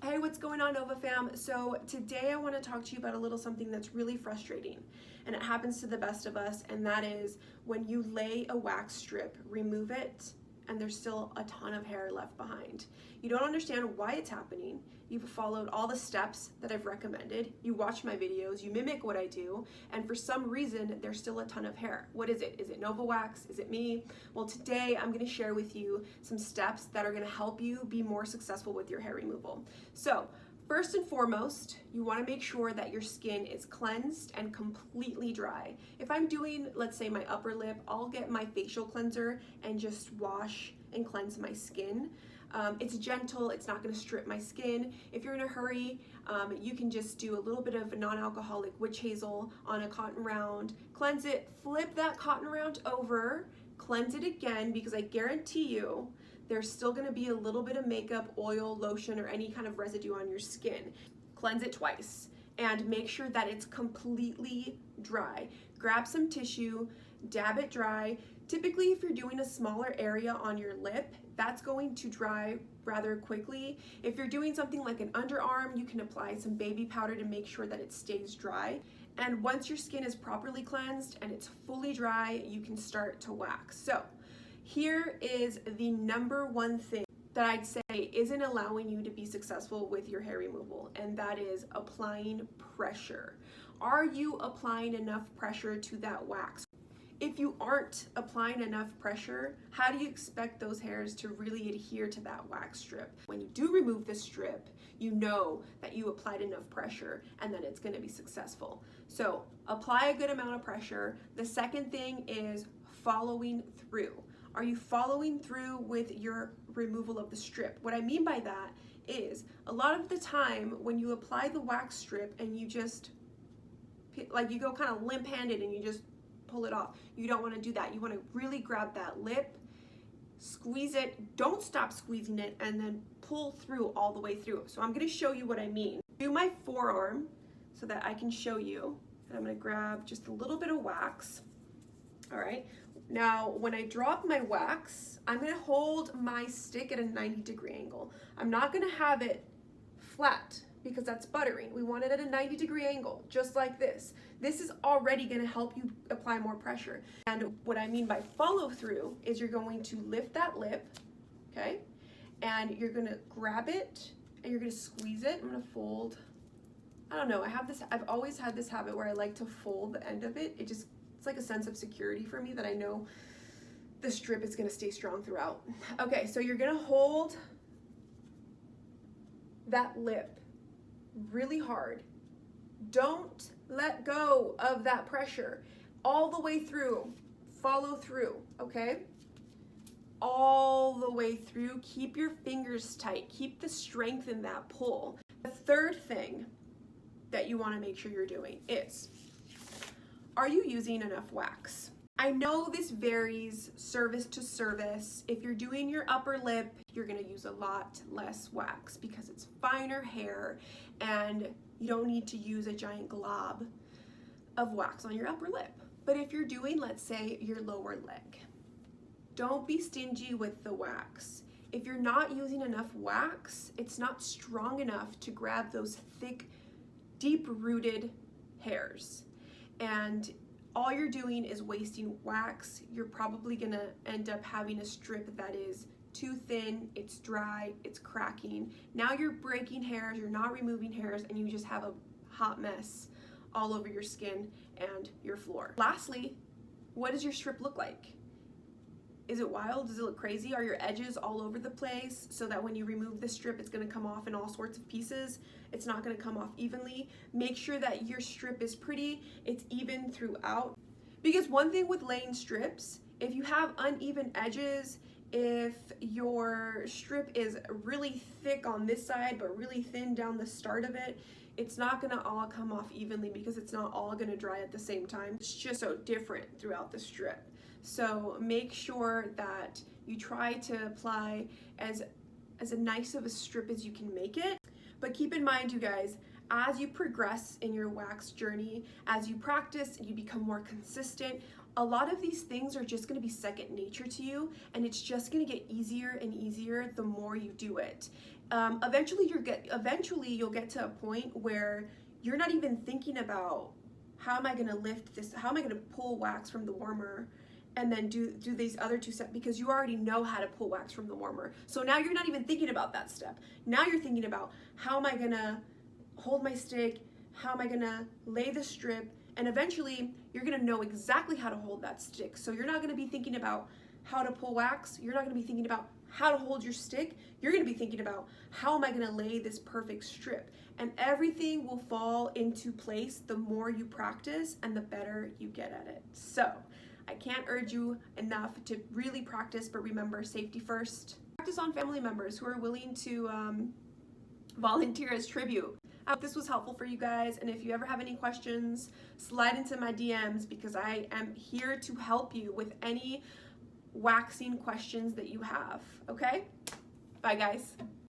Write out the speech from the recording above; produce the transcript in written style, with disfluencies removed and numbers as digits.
Hey, what's going on, Nova fam? So today I want to talk to you about a little something that's really frustrating, and it happens to the best of us, and that is when you lay a wax strip, remove it, and there's still a ton of hair left behind. You don't understand why it's happening. You've followed all the steps that I've recommended. You watch my videos, you mimic what I do, and for some reason, there's still a ton of hair. What is it? Is it NovaWax? Is it me? Well, today I'm going to share with you some steps that are going to help you be more successful with your hair removal. So, first and foremost, you want to make sure that your skin is cleansed and completely dry. If I'm doing, let's say, my upper lip, I'll get my facial cleanser and just wash and cleanse my skin. It's gentle, it's not going to strip my skin. If you're in a hurry, you can just do a little bit of non-alcoholic witch hazel on a cotton round, cleanse it, flip that cotton round over, cleanse it again, because I guarantee you there's still going to be a little bit of makeup, oil, lotion, or any kind of residue on your skin. Cleanse it twice and make sure that it's completely dry. Grab some tissue, dab it dry. Typically, if you're doing a smaller area on your lip, that's going to dry rather quickly. If you're doing something like an underarm, you can apply some baby powder to make sure that it stays dry. And once your skin is properly cleansed and it's fully dry, you can start to wax. So here is the number one thing that I'd say isn't allowing you to be successful with your hair removal, and that is applying pressure. Are you applying enough pressure to that wax? If you aren't applying enough pressure, how do you expect those hairs to really adhere to that wax strip? When you do remove the strip, you know that you applied enough pressure and that it's going to be successful. So apply a good amount of pressure. The second thing is following through. Are you following through with your removal of the strip? What I mean by that is a lot of the time when you apply the wax strip and you just, like, you go kind of limp-handed and you just pull it off. You don't want to do that. You want to really grab that lip, squeeze it, don't stop squeezing it, and then pull through all the way through. So I'm going to show you what I mean. Do my forearm so that I can show you. And I'm going to grab just a little bit of wax. All right. Now, when I drop my wax, I'm going to hold my stick at a 90-degree angle. I'm not going to have it flat because that's buttering. We want it at a 90-degree angle, just like this. This is already going to help you apply more pressure. And what I mean by follow through is you're going to lift that lip, okay? And you're going to grab it and you're going to squeeze it. I'm going to fold. I don't know. I've always had this habit where I like to fold the end of it. It's like a sense of security for me that I know the strip is gonna stay strong throughout. Okay, so you're gonna hold that lip really hard. Don't let go of that pressure. All the way through, follow through, okay? All the way through, keep your fingers tight, keep the strength in that pull. The third thing that you wanna make sure you're doing is, are you using enough wax? I know this varies service to service. If you're doing your upper lip, you're gonna use a lot less wax because it's finer hair and you don't need to use a giant glob of wax on your upper lip. But if you're doing, let's say, your lower leg, don't be stingy with the wax. If you're not using enough wax, it's not strong enough to grab those thick, deep-rooted hairs. And all you're doing is wasting wax. You're probably gonna end up having a strip that is too thin, it's dry, it's cracking. Now you're breaking hairs, you're not removing hairs, and you just have a hot mess all over your skin and your floor. Lastly, what does your strip look like? Is it wild? Does it look crazy? Are your edges all over the place so that when you remove the strip, it's gonna come off in all sorts of pieces? It's not gonna come off evenly. Make sure that your strip is pretty, it's even throughout. Because one thing with laying strips, if you have uneven edges, if your strip is really thick on this side but really thin down the start of it, it's not gonna all come off evenly because it's not all gonna dry at the same time. It's just so different throughout the strip. So make sure that you try to apply as a nice of a strip as you can make it. But keep in mind, you guys, as you progress in your wax journey, as you practice and you become more consistent, a lot of these things are just gonna be second nature to you, and it's just gonna get easier and easier the more you do it. eventually you'll get to a point where you're not even thinking about how am I going to lift this, how am I going to pull wax from the warmer and then do these other two steps, because you already know how to pull wax from the warmer. So now you're not even thinking about that step. Now you're thinking about how am I going to hold my stick, how am I going to lay the strip, and eventually you're going to know exactly how to hold that stick. So you're not going to be thinking about how to pull wax, you're not going to be thinking about how to hold your stick, you're going to be thinking about how am I going to lay this perfect strip. And everything will fall into place the more you practice and the better you get at it. So I can't urge you enough to really practice, but remember, safety first. Practice on family members who are willing to volunteer as tribute. I hope this was helpful for you guys, and if you ever have any questions, slide into my DMs, because I am here to help you with any waxing questions that you have. Okay? Bye, guys.